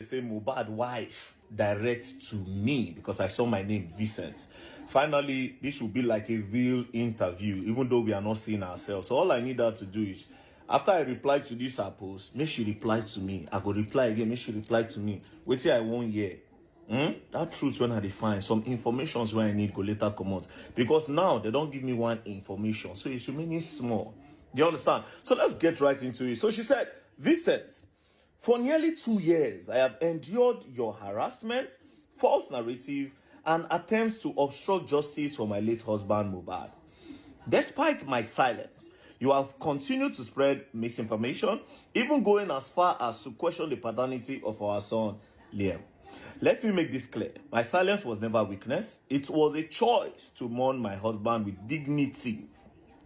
say Mohbad wife direct to me because I saw my name Vincent. Finally, this will be like a real interview, even though we are not seeing ourselves. So all I need her to do is, after I reply to this her post, make she reply to me. I go reply again, make she reply to me. Wait till I won't hear. That truth when I define some informations when I need go later come out. Because now they don't give me one information. So it's remaining small. Do you understand? So let's get right into it. So she said, Vincent, for nearly 2 years, I have endured your harassment, false narrative, and attempts to obstruct justice for my late husband, Mohbad. Despite my silence, you have continued to spread misinformation, even going as far as to question the paternity of our son, Liam. Let me make this clear. My silence was never weakness. It was a choice to mourn my husband with dignity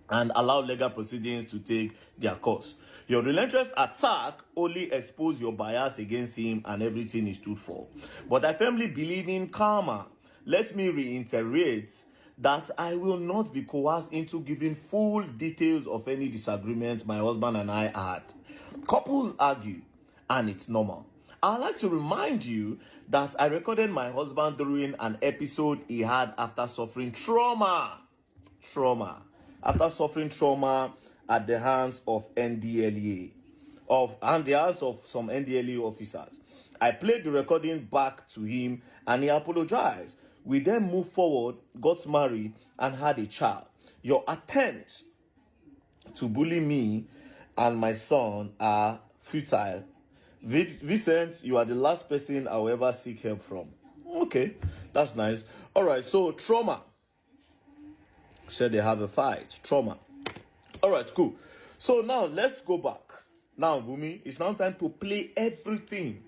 and allow legal proceedings to take their course. Your relentless attack only exposed your bias against him and everything he stood for. But I firmly believe in karma. Let me reiterate that I will not be coerced into giving full details of any disagreement my husband and I had. Couples argue, and it's normal. I'd like to remind you that I recorded my husband during an episode he had after suffering trauma. After suffering trauma at the hands of NDLEA, and the hands of some NDLEA officers. I played the recording back to him and he apologized. We then moved forward, got married, and had a child. Your attempts to bully me and my son are futile. Vincent, you are the last person I will ever seek help from. Okay, that's nice. All right, so trauma. Said they have a fight. Trauma. All right, cool. So now let's go back. Now, Wunmi, it's now time to play everything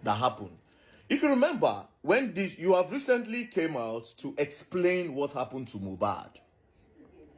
that happened. If you remember, when you have recently came out to explain what happened to Mohbad.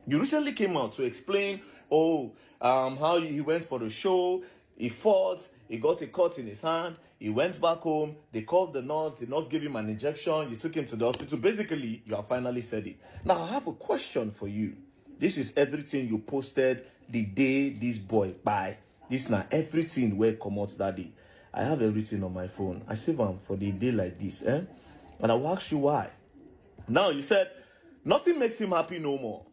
You recently came out to explain, how he went for the show, he fought, he got a cut in his hand, he went back home, they called the nurse gave him an injection, you took him to the hospital. Basically, you have finally said it. Now, I have a question for you. This is everything you posted the day this boy buy. This now everything where come out that day. I have everything on my phone. I save them for the day like this, And I will ask you why. Now, you said, nothing makes him happy no more.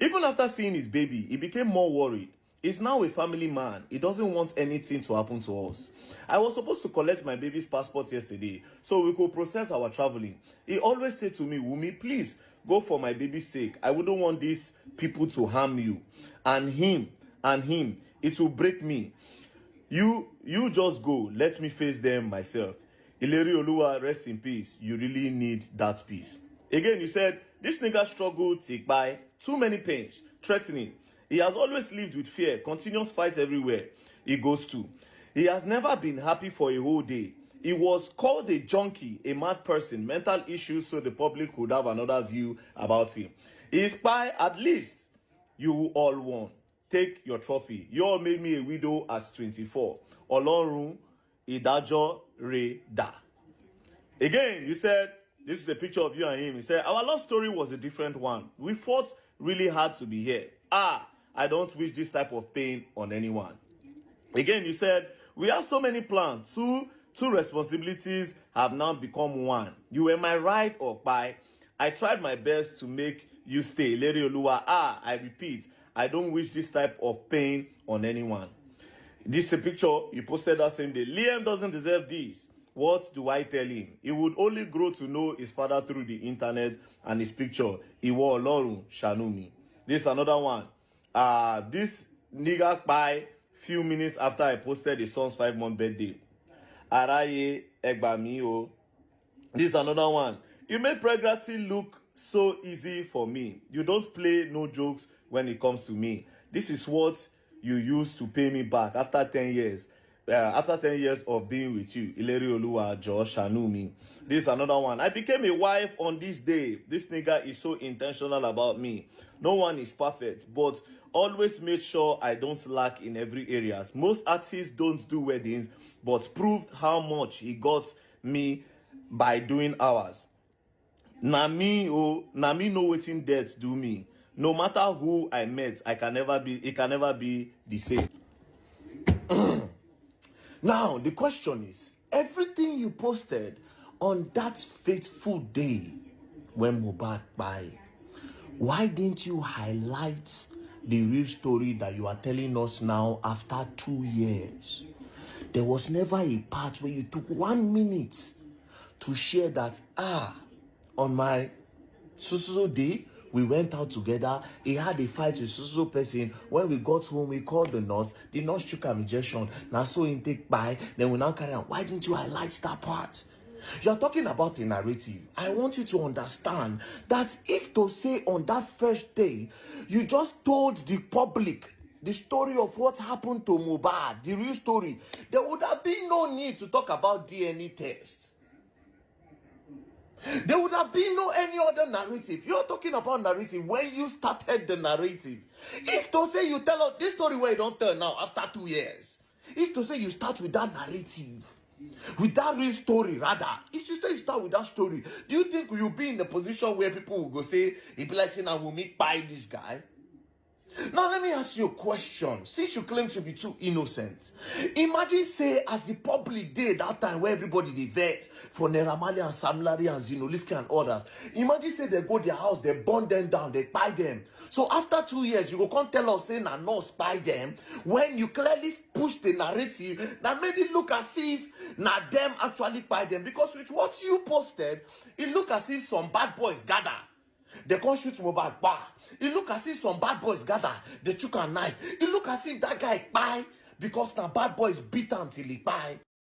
Even after seeing his baby, he became more worried. He's now a family man. He doesn't want anything to happen to us. I was supposed to collect my baby's passport yesterday so we could process our traveling. He always said to me, Wunmi, please go for my baby's sake. I wouldn't want these people to harm you. And him, it will break me. You just go. Let me face them myself. Ileri Oluwa, rest in peace. You really need that peace. Again, you said, this nigga struggled, take by, too many pains, threatening. He has always lived with fear, continuous fights everywhere he goes to. He has never been happy for a whole day. He was called a junkie, a mad person, mental issues, so the public could have another view about him. He is spy, at least you all won. Take your trophy. You all made me a widow at 24. Olorun Idajo Re Da. Again, you said, this is the picture of you and him. He said, our love story was a different one. We fought really hard to be here. I don't wish this type of pain on anyone. Again, you said, we have so many plans. Two responsibilities have now become one. You were my ride or buy. I tried my best to make you stay. Ileri Oluwa. I repeat, I don't wish this type of pain on anyone. This is a picture you posted that same day. Liam doesn't deserve this. What do I tell him? He would only grow to know his father through the internet and his picture. Iwo Olorun Shanu mi. This is another one. This nigga by few minutes after I posted his son's 5-month birthday. Araye Egbami o. This is another one. You made pregnancy look so easy for me. You don't play no jokes when it comes to me. This is what you used to pay me back after 10 years. After 10 years of being with you. Ileri Oluwa Josh Shanumi. This is another one. I became a wife on this day. This nigga is so intentional about me. No one is perfect, but always made sure I don't lack in every area. Most artists don't do weddings, but proved how much he got me by doing ours. Na me know wetin death do me. No matter who I met, it can never be the same. Now, the question is, everything you posted on that fateful day when Mohbad died, why didn't you highlight the real story that you are telling us now after 2 years? There was never a part where you took 1 minute to share that, on my so day, we went out together. He had a fight with so person. When we got home, we called the nurse. The nurse took an injection. Now so intake by. Then we now carry on. Why didn't you highlight that part? You're talking about a narrative. I want you to understand that if to say on that first day, you just told the public the story of what happened to Mohbad, the real story, there would have been no need to talk about DNA tests. There would have been no any other narrative. You're talking about narrative when you started the narrative. If to say you tell us this story where you don't tell now after 2 years, if to say you start with that narrative, with that real story rather, if you say you start with that story, do you think you'll be in a position where people will go say, it be like saying, Wunmi buy this guy? Now let me ask you a question. Since you claim to be too innocent, imagine say as the public did that time where everybody they vex for Naira Marley and Sam Larry and Zinoliski and others. Imagine say they go their house, they burn them down, they buy them. So after 2 years, you go come tell us saying na no spy them when you clearly push the narrative that made it look as if na them actually buy them. Because with what you posted, it look as if some bad boys gather. They can't shoot Mohbad. Bah. It look as if some bad boys gather. They took a knife. It look as if that guy buy because now bad boys beat him till he buy.